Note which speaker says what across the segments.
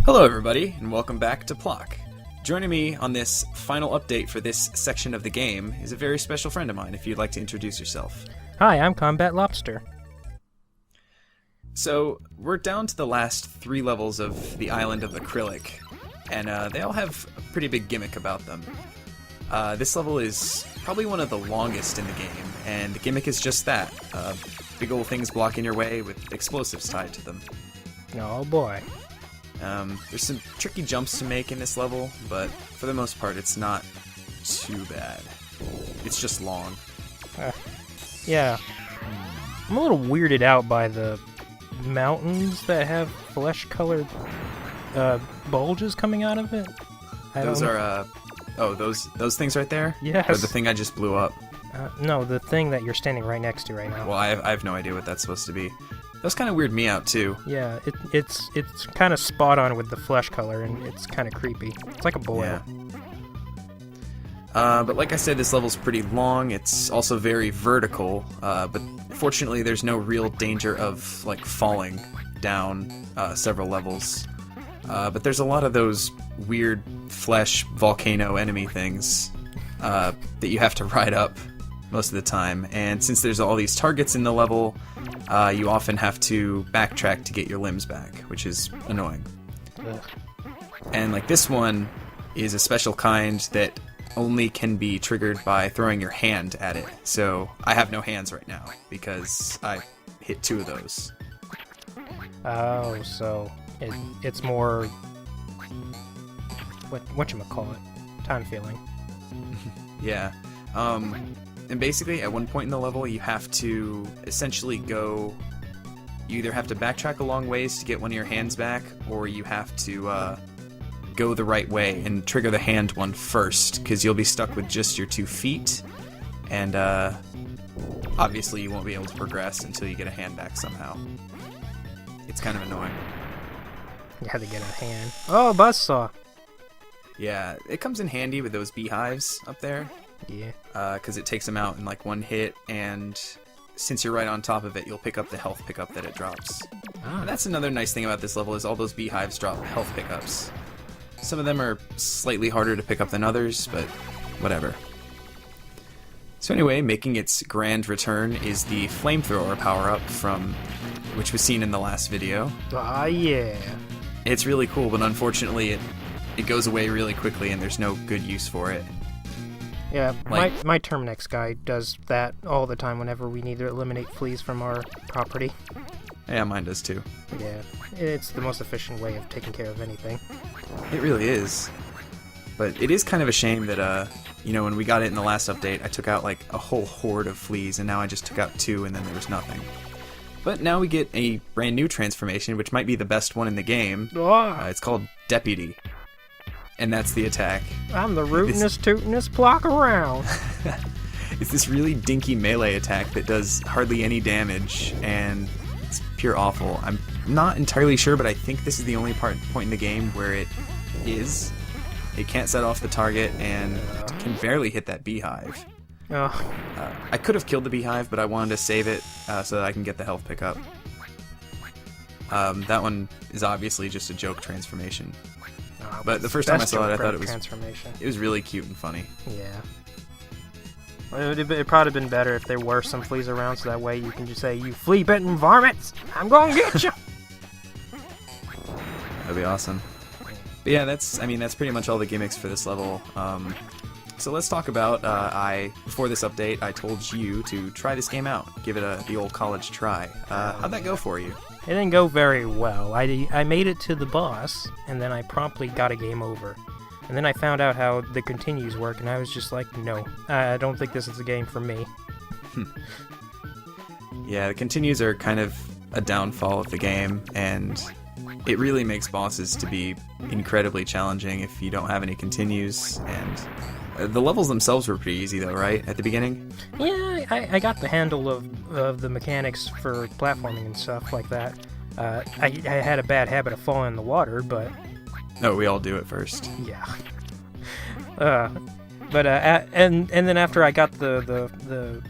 Speaker 1: Hello everybody, and welcome back to Plok. Joining me on this final update for this section of the game is a very special friend of mine, if you'd like to introduce yourself.
Speaker 2: Hi, I'm Combat Lobster.
Speaker 1: So, we're down to the last 3 levels of the island of Akrillic, and they all have a pretty big gimmick about them. This level is probably one of the longest in the game, and the gimmick is just that. Big old things blocking your way with explosives tied to them.
Speaker 2: Oh boy.
Speaker 1: There's some tricky jumps to make in this level, but for the most part it's not too bad. It's just long.
Speaker 2: Yeah. I'm a little weirded out by the mountains that have flesh-colored bulges coming out of it.
Speaker 1: Those those things right there?
Speaker 2: Yes.
Speaker 1: Or the thing I just blew up?
Speaker 2: No, the thing that you're standing right next to right now.
Speaker 1: Well, I have no idea what that's supposed to be. Those kind of weird me out, too.
Speaker 2: Yeah, it's kind of spot on with the flesh color, and it's kind of creepy. It's like a boil.
Speaker 1: Yeah. But like I said, this level's pretty long. It's also very vertical, but fortunately there's no real danger of, like, falling down several levels. But there's a lot of those weird flesh volcano enemy things that you have to ride up most of the time, and since there's all these targets in the level, you often have to backtrack to get your limbs back, which is annoying.
Speaker 2: Ugh.
Speaker 1: And like this one is a special kind that only can be triggered by throwing your hand at it, so I have no hands right now because I hit 2 of those.
Speaker 2: Oh, so it's more whatchamacallit, time feeling.
Speaker 1: Yeah. And basically, at one point in the level, you have to essentially you either have to backtrack a long ways to get one of your hands back, or you have to go the right way and trigger the hand one first, because you'll be stuck with just your 2 feet, and obviously you won't be able to progress until you get a hand back somehow. It's kind of annoying.
Speaker 2: You had to get a hand. Oh, a buzzsaw!
Speaker 1: Yeah, it comes in handy with those beehives up there.
Speaker 2: Yeah.
Speaker 1: Because it takes them out in like one hit, and since you're right on top of it, you'll pick up the health pickup that it drops.
Speaker 2: Ah.
Speaker 1: And that's another nice thing about this level, is all those beehives drop health pickups. Some of them are slightly harder to pick up than others, but whatever. So anyway, making its grand return is the flamethrower power-up which was seen in the last video.
Speaker 2: Ah, yeah.
Speaker 1: It's really cool, but unfortunately it goes away really quickly, and there's no good use for it.
Speaker 2: Yeah,
Speaker 1: Like-
Speaker 2: my Terminex guy does that all the time whenever we need to eliminate fleas from our property.
Speaker 1: Yeah, mine does too.
Speaker 2: Yeah, it's the most efficient way of taking care of anything.
Speaker 1: It really is. But it is kind of a shame that, when we got it in the last update, I took out like a whole horde of fleas, and now I just took out 2 and then there was nothing. But now we get a brand new transformation, which might be the best one in the game. It's called Deputy. And that's the attack.
Speaker 2: I'm the rootinest, tootinest Plok around.
Speaker 1: It's this really dinky melee attack that does hardly any damage, and it's pure awful. I'm not entirely sure, but I think this is the only point in the game where it is. It can't set off the target, and can barely hit that beehive.
Speaker 2: Oh.
Speaker 1: I could have killed the beehive, but I wanted to save it so that I can get the health pickup. That one is obviously just a joke transformation. But the first time I saw it, I thought it was really cute and funny.
Speaker 2: Yeah. Well, it'd probably been better if there were some fleas around, so that way you can just say, "You flea-bitten varmints! I'm gonna get you!"
Speaker 1: That'd be awesome. But yeah, that's pretty much all the gimmicks for this level. So let's talk about, before this update, I told you to try this game out. Give it the old college try. How'd that go for you?
Speaker 2: It didn't go very well. I made it to the boss, and then I promptly got a game over. And then I found out how the continues work, and I was just like, no, I don't think this is a game for me.
Speaker 1: Yeah, the continues are kind of a downfall of the game, and it really makes bosses to be incredibly challenging if you don't have any continues, and the levels themselves were pretty easy though, right, at the beginning?
Speaker 2: Yeah, I got the handle of the mechanics for platforming and stuff like that. I had a bad habit of falling in the water, but...
Speaker 1: No, we all do it first.
Speaker 2: Yeah. And then after I got the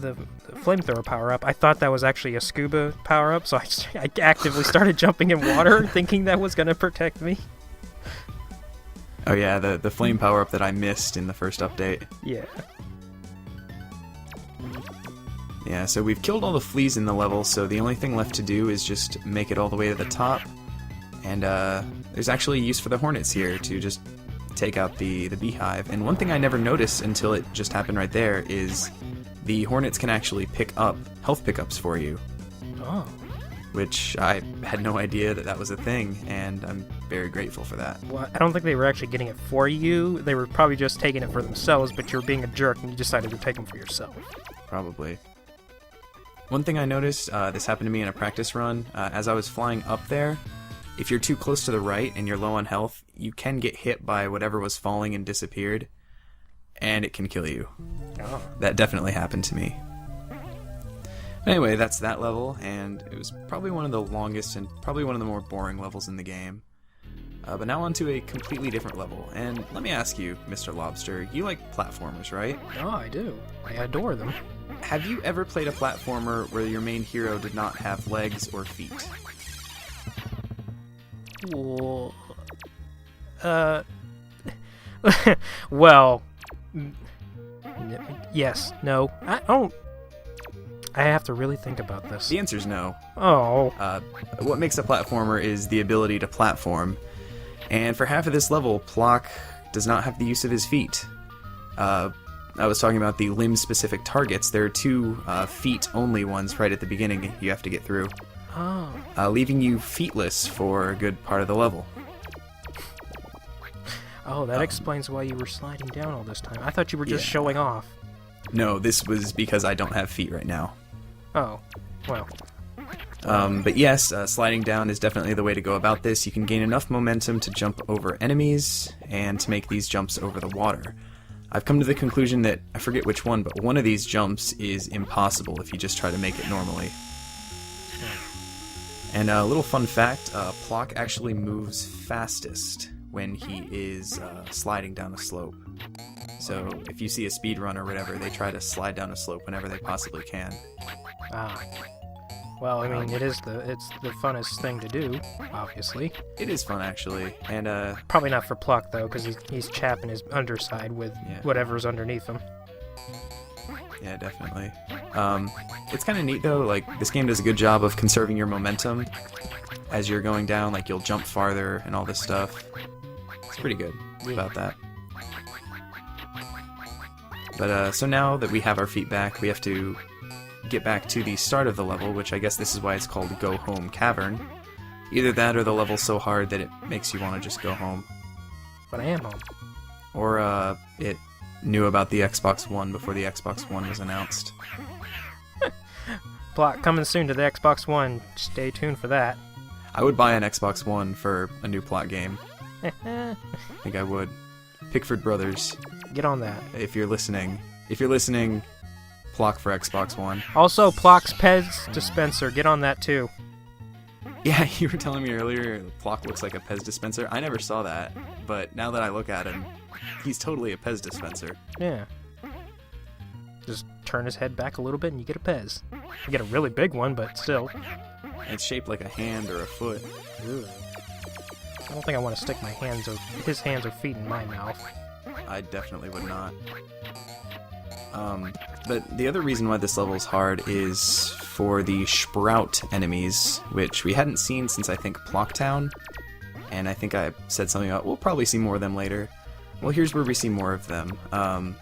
Speaker 2: the flamethrower power-up, I thought that was actually a scuba power-up, so I actively started jumping in water, thinking that was going to protect me.
Speaker 1: Oh yeah, the flame power-up that I missed in the first update.
Speaker 2: Yeah.
Speaker 1: Yeah, so we've killed all the fleas in the level, so the only thing left to do is just make it all the way to the top. And there's actually use for the hornets here to just take out the beehive. And one thing I never noticed until it just happened right there is the hornets can actually pick up health pickups for you.
Speaker 2: Oh.
Speaker 1: Which I had no idea that was a thing, and I'm very grateful for that.
Speaker 2: Well, I don't think they were actually getting it for you. They were probably just taking it for themselves, but you were being a jerk and you decided to take them for yourself.
Speaker 1: Probably. One thing I noticed, this happened to me in a practice run, as I was flying up there, if you're too close to the right and you're low on health, you can get hit by whatever was falling and disappeared, and it can kill you.
Speaker 2: Oh.
Speaker 1: That definitely happened to me. Anyway, that's that level, and it was probably one of the longest and probably one of the more boring levels in the game. But now on to a completely different level, and let me ask you, Mr. Lobster, you like platformers, right?
Speaker 2: Oh, I do. I adore them.
Speaker 1: Have you ever played a platformer where your main hero did not have legs or feet?
Speaker 2: Well, well, yes, no, I don't. I have to really think about this.
Speaker 1: The answer's no.
Speaker 2: Oh.
Speaker 1: What makes a platformer is the ability to platform, and for half of this level, Plok does not have the use of his feet. I was talking about the limb-specific targets. There are two feet-only ones right at the beginning you have to get through.
Speaker 2: Oh.
Speaker 1: Leaving you feetless for a good part of the level.
Speaker 2: Oh, that explains why you were sliding down all this time. I thought you were just showing off.
Speaker 1: No, this was because I don't have feet right now.
Speaker 2: Oh, well.
Speaker 1: But yes, sliding down is definitely the way to go about this. You can gain enough momentum to jump over enemies and to make these jumps over the water. I've come to the conclusion that, I forget which one, but one of these jumps is impossible if you just try to make it normally. And a little fun fact, Plok actually moves fastest when he is sliding down a slope. So if you see a speedrunner or whatever, they try to slide down a slope whenever they possibly can.
Speaker 2: Ah. Well, I mean, it's the funnest thing to do, obviously.
Speaker 1: It is fun, actually, and
Speaker 2: Probably not for Plok, though, because he's chapping his underside with whatever's underneath him.
Speaker 1: Yeah, definitely. It's kind of neat, though. Like, this game does a good job of conserving your momentum as you're going down. Like, you'll jump farther and all this stuff. It's pretty good about that. But, so now that we have our feet back, we have to get back to the start of the level, which I guess this is why it's called Go Home Cavern. Either that or the level's so hard that it makes you want to just go home.
Speaker 2: But I am home.
Speaker 1: Or, it knew about the Xbox One before the Xbox One was announced.
Speaker 2: Plok coming soon to the Xbox One. Stay tuned for that.
Speaker 1: I would buy an Xbox One for a new Plok game. I think I would. Pickford Brothers.
Speaker 2: Get on that.
Speaker 1: If you're listening, Plok for Xbox One.
Speaker 2: Also, Plok's Pez dispenser. Get on that too.
Speaker 1: Yeah, you were telling me earlier Plok looks like a Pez dispenser. I never saw that, but now that I look at him, he's totally a Pez dispenser.
Speaker 2: Yeah. Just turn his head back a little bit and you get a Pez. You get a really big one, but still.
Speaker 1: It's shaped like a hand or a foot.
Speaker 2: Ugh. I don't think I want to stick his hands or feet in my mouth.
Speaker 1: I definitely would not. But the other reason why this level is hard is for the Sprout enemies, which we hadn't seen since I think Plocktown, and I think I said something about we'll probably see more of them later. Well, here's where we see more of them.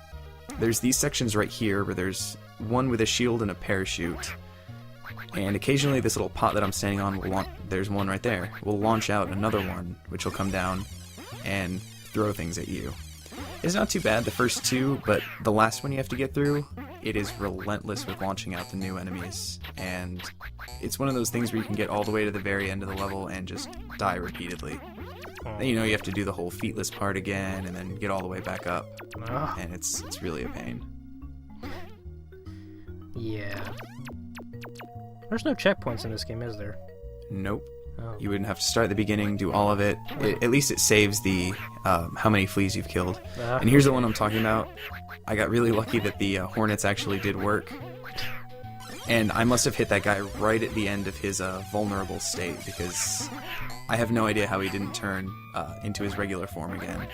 Speaker 1: There's these sections right here where there's one with a shield and a parachute, and occasionally this little pot that I'm standing on will there's one right there. Will launch out another one, which will come down and throw things at you. It's not too bad the first two, but the last one you have to get through, it is relentless with launching out the new enemies, and it's one of those things where you can get all the way to the very end of the level and just die repeatedly. Then you have to do the whole feetless part again, and then get all the way back up, and it's really a pain.
Speaker 2: Yeah. There's no checkpoints in this game, is there?
Speaker 1: Nope.
Speaker 2: Oh.
Speaker 1: You wouldn't have to start at the beginning, do all of it. At least it saves the how many fleas you've killed. And here's the one I'm talking about. I got really lucky that the hornets actually did work. And I must have hit that guy right at the end of his vulnerable state, because I have no idea how he didn't turn into his regular form again.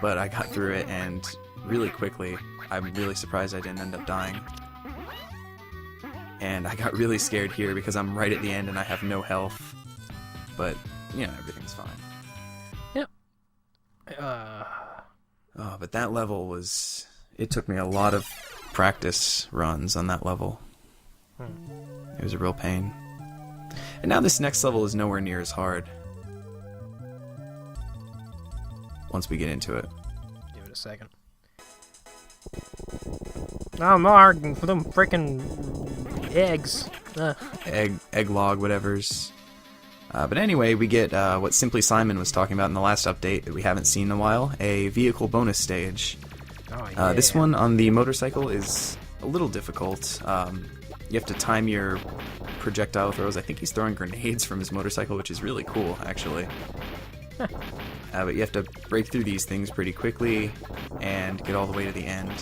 Speaker 1: But I got through it, and really quickly, I'm really surprised I didn't end up dying. And I got really scared here because I'm right at the end and I have no health. But, you know, everything's fine.
Speaker 2: Yep.
Speaker 1: Oh, but that level was... It took me a lot of practice runs on that level. It was a real pain. And now this next level is nowhere near as hard. Once we get into it.
Speaker 2: Give it a second. Oh, Mark, for them freaking eggs.
Speaker 1: Egg log, whatever's. But anyway, we get what Simply Simon was talking about in the last update that we haven't seen in a while, a vehicle bonus stage.
Speaker 2: Oh, yeah.
Speaker 1: This one on the motorcycle is a little difficult. You have to time your projectile throws. I think he's throwing grenades from his motorcycle, which is really cool, actually. But you have to break through these things pretty quickly and get all the way to the end.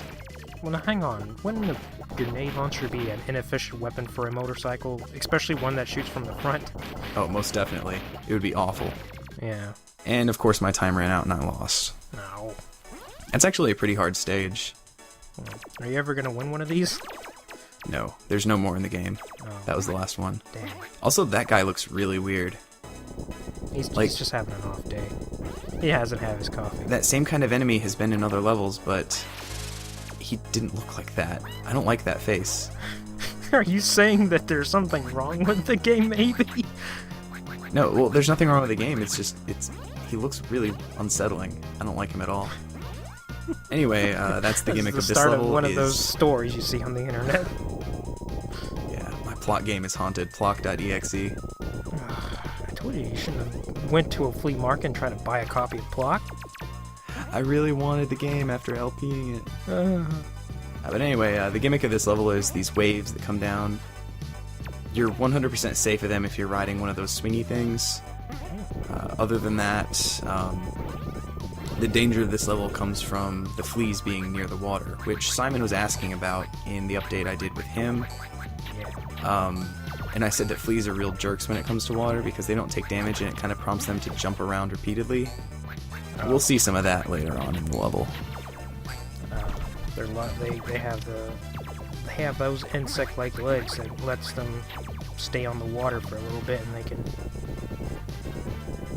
Speaker 2: Well, now hang on. Wouldn't a grenade launcher be an inefficient weapon for a motorcycle, especially one that shoots from the front?
Speaker 1: Oh, most definitely. It would be awful.
Speaker 2: Yeah.
Speaker 1: And of course my time ran out and I lost.
Speaker 2: No.
Speaker 1: It's actually a pretty hard stage.
Speaker 2: Are you ever gonna win one of these?
Speaker 1: No, there's no more in the game.
Speaker 2: Oh,
Speaker 1: That was the last one.
Speaker 2: damn.
Speaker 1: Also, that guy looks really weird.
Speaker 2: He's just having an off day. He hasn't had his coffee.
Speaker 1: That same kind of enemy has been in other levels, but he didn't look like that. I don't like that face.
Speaker 2: Are you saying that there's something wrong with the game, maybe?
Speaker 1: No, well, there's nothing wrong with the game. It's just, he looks really unsettling. I don't like him at all. Anyway, that's the gimmick of this level.
Speaker 2: Start of one of those stories you see on the internet.
Speaker 1: Yeah, my Plok game is haunted. Plok.exe.
Speaker 2: I told you shouldn't have went to a flea market and tried to buy a copy of Plok.
Speaker 1: I really wanted the game after LPing it. But anyway, the gimmick of this level is these waves that come down. You're 100% safe of them if you're riding one of those swingy things. Other than that, the danger of this level comes from the fleas being near the water, which Simon was asking about in the update I did with him. And I said that fleas are real jerks when it comes to water because they don't take damage and it kind of prompts them to jump around repeatedly. We'll see some of that later on in the level.
Speaker 2: They have those insect-like legs that lets them stay on the water for a little bit and they can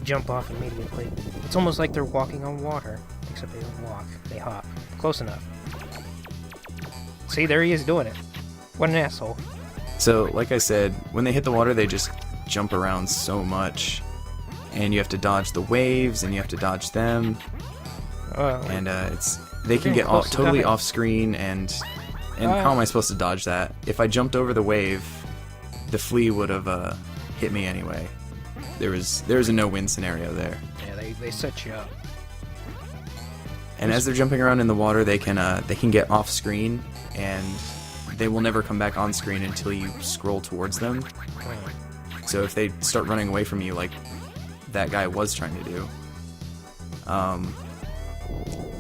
Speaker 2: jump off immediately. It's almost like they're walking on water, except they don't walk, they hop. Close enough. See, there he is doing it. What an asshole.
Speaker 1: So, like I said, when they hit the water, they just jump around so much. And you have to dodge the waves, and you have to dodge them. And they can get totally off screen, and how am I supposed to dodge that? If I jumped over the wave, the flea would have hit me anyway. There was a no-win scenario there.
Speaker 2: Yeah, they set you up.
Speaker 1: And as they're jumping around in the water, they can get off screen, and they will never come back on screen until you scroll towards them. So if they start running away from you, like that guy was trying to do,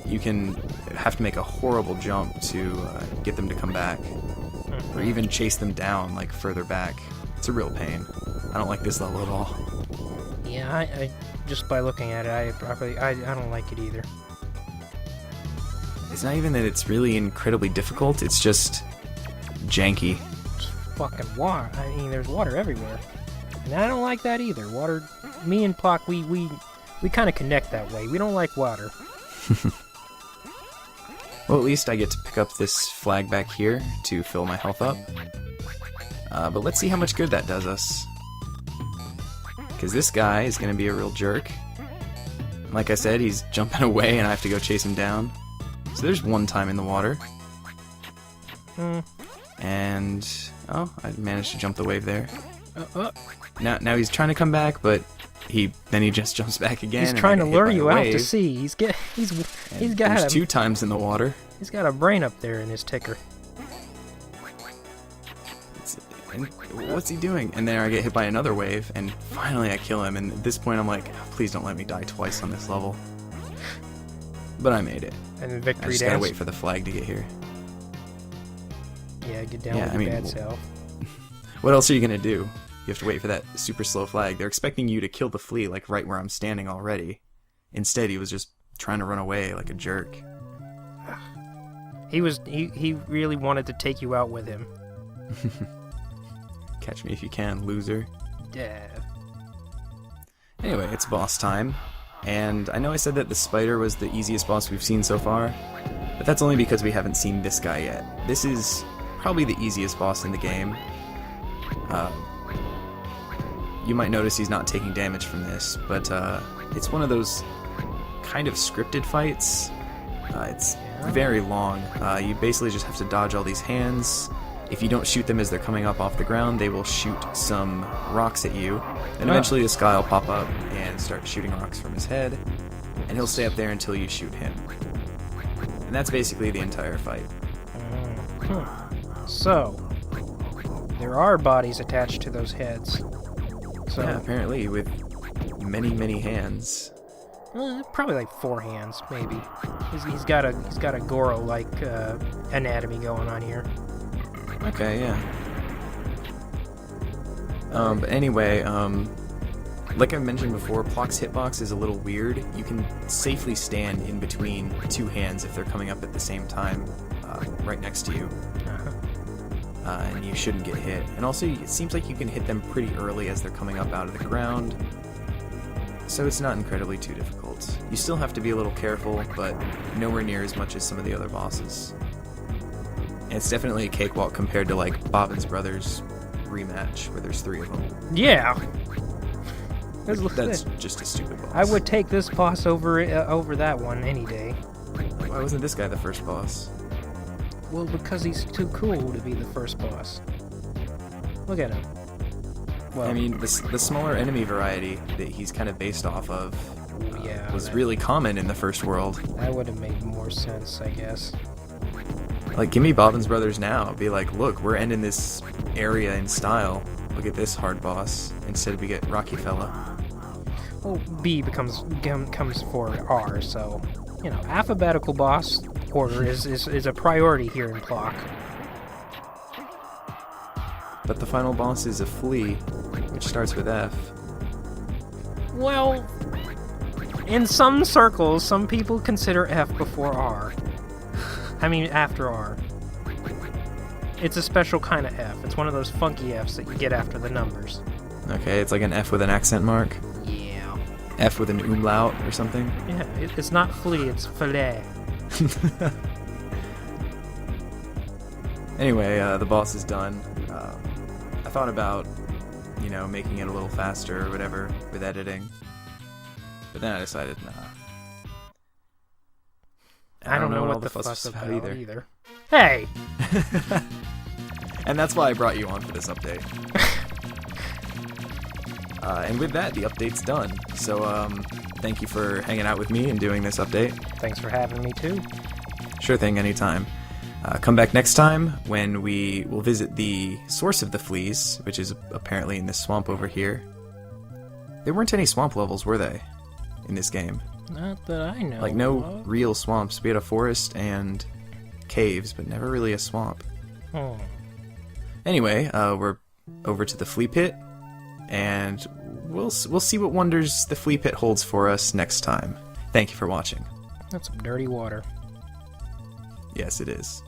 Speaker 1: you can have to make a horrible jump to get them to come back, or even chase them down like further back. It's a real pain. I don't like this level at all.
Speaker 2: Yeah, I just by looking at it, I don't like it either.
Speaker 1: It's not even that it's really incredibly difficult, it's just janky.
Speaker 2: It's fucking water. I mean, there's water everywhere. And I don't like that either. Water, me and Plok, we kind of connect that way. We don't like water.
Speaker 1: Well, at least I get to pick up this flag back here to fill my health up. But let's see how much good that does us. Because this guy is going to be a real jerk. Like I said, he's jumping away and I have to go chase him down. So there's one time in the water. And, oh, I managed to jump the wave there. Now he's trying to come back, but then he just jumps back again.
Speaker 2: He's trying to lure you out to
Speaker 1: wave.
Speaker 2: sea. He's got
Speaker 1: There's 2 times in the water.
Speaker 2: He's got a brain up there in his ticker.
Speaker 1: What's he doing? And then I get hit by another wave, and finally I kill him. And at this point I'm like, please don't let me die twice on this level. But I made it.
Speaker 2: And victory
Speaker 1: I just
Speaker 2: dance.
Speaker 1: gotta wait for the flag to get here.
Speaker 2: Yeah, get down
Speaker 1: Yeah,
Speaker 2: with
Speaker 1: I
Speaker 2: your
Speaker 1: mean,
Speaker 2: bad self.
Speaker 1: What else are you gonna do? You have to wait for that super slow flag. They're expecting you to kill the flea, like, right where I'm standing already. Instead, he was just trying to run away like a jerk.
Speaker 2: He really wanted to take you out with him.
Speaker 1: Catch me if you can, loser.
Speaker 2: Yeah.
Speaker 1: Anyway, it's boss time. And I know I said that the spider was the easiest boss we've seen so far, but that's only because we haven't seen this guy yet. This is probably the easiest boss in the game. You might notice he's not taking damage from this, but it's one of those kind of scripted fights. It's very long. You basically just have to dodge all these hands. If you don't shoot them as they're coming up off the ground, they will shoot some rocks at you. And eventually this guy will pop up and start shooting rocks from his head, and he'll stay up there until you shoot him. And that's basically the entire fight.
Speaker 2: So, there are bodies attached to those heads. So,
Speaker 1: Yeah, apparently, with many, many hands.
Speaker 2: probably like 4 hands, maybe. He's got a Goro-like anatomy going on here.
Speaker 1: Okay, yeah. But anyway, like I mentioned before, Plok's hitbox is a little weird. You can safely stand in between 2 hands if they're coming up at the same time, right next to you. And you shouldn't get hit. And also, it seems like you can hit them pretty early as they're coming up out of the ground. So it's not incredibly too difficult. You still have to be a little careful, but nowhere near as much as some of the other bosses. And it's definitely a cakewalk compared to, like, Bobbin's Brothers rematch, where there's 3 of them.
Speaker 2: Yeah!
Speaker 1: That's just a stupid boss.
Speaker 2: I would take this boss over that one any day.
Speaker 1: Why wasn't this guy the first boss?
Speaker 2: Well, because he's too cool to be the first boss. Look at him. Well,
Speaker 1: I mean, the smaller enemy variety that he's kind of based off of
Speaker 2: yeah,
Speaker 1: was really common in the first world.
Speaker 2: That would have made more sense, I guess.
Speaker 1: Like, give me Bobbin's Brothers now. Be like, look, we're ending this area in style. Look at this hard boss. Instead, we get Rocky Fella.
Speaker 2: Well, B comes for R, so, you know, alphabetical boss order is a priority here in Plok.
Speaker 1: But the final boss is a flea, which starts with F.
Speaker 2: Well, in some circles, some people consider F before R. I mean, after R. It's a special kind of F. It's one of those funky Fs that you get after the numbers.
Speaker 1: Okay, it's like an F with an accent mark.
Speaker 2: Yeah.
Speaker 1: F with an umlaut or something.
Speaker 2: Yeah, it's not flea, it's filet.
Speaker 1: Anyway, the boss is done. I thought about, you know, making it a little faster or whatever with editing. But then I decided, nah.
Speaker 2: I don't know
Speaker 1: what
Speaker 2: what
Speaker 1: all
Speaker 2: the
Speaker 1: fuss
Speaker 2: fuss
Speaker 1: was
Speaker 2: about
Speaker 1: either.
Speaker 2: either. Hey!
Speaker 1: And that's why I brought you on for this update. And with that, the update's done. So, thank you for hanging out with me and doing this update.
Speaker 2: Thanks for having me, too.
Speaker 1: Sure thing, anytime. Come back next time when we will visit the source of the fleas, which is apparently in this swamp over here. There weren't any swamp levels, were they, in this game?
Speaker 2: Not that I know.
Speaker 1: Like, no
Speaker 2: of.
Speaker 1: real swamps. We had a forest and caves, but never really a swamp.
Speaker 2: Oh.
Speaker 1: Anyway, we're over to the flea pit, and we'll see what wonders the flea pit holds for us next time. Thank you for watching.
Speaker 2: That's some dirty water.
Speaker 1: Yes, it is.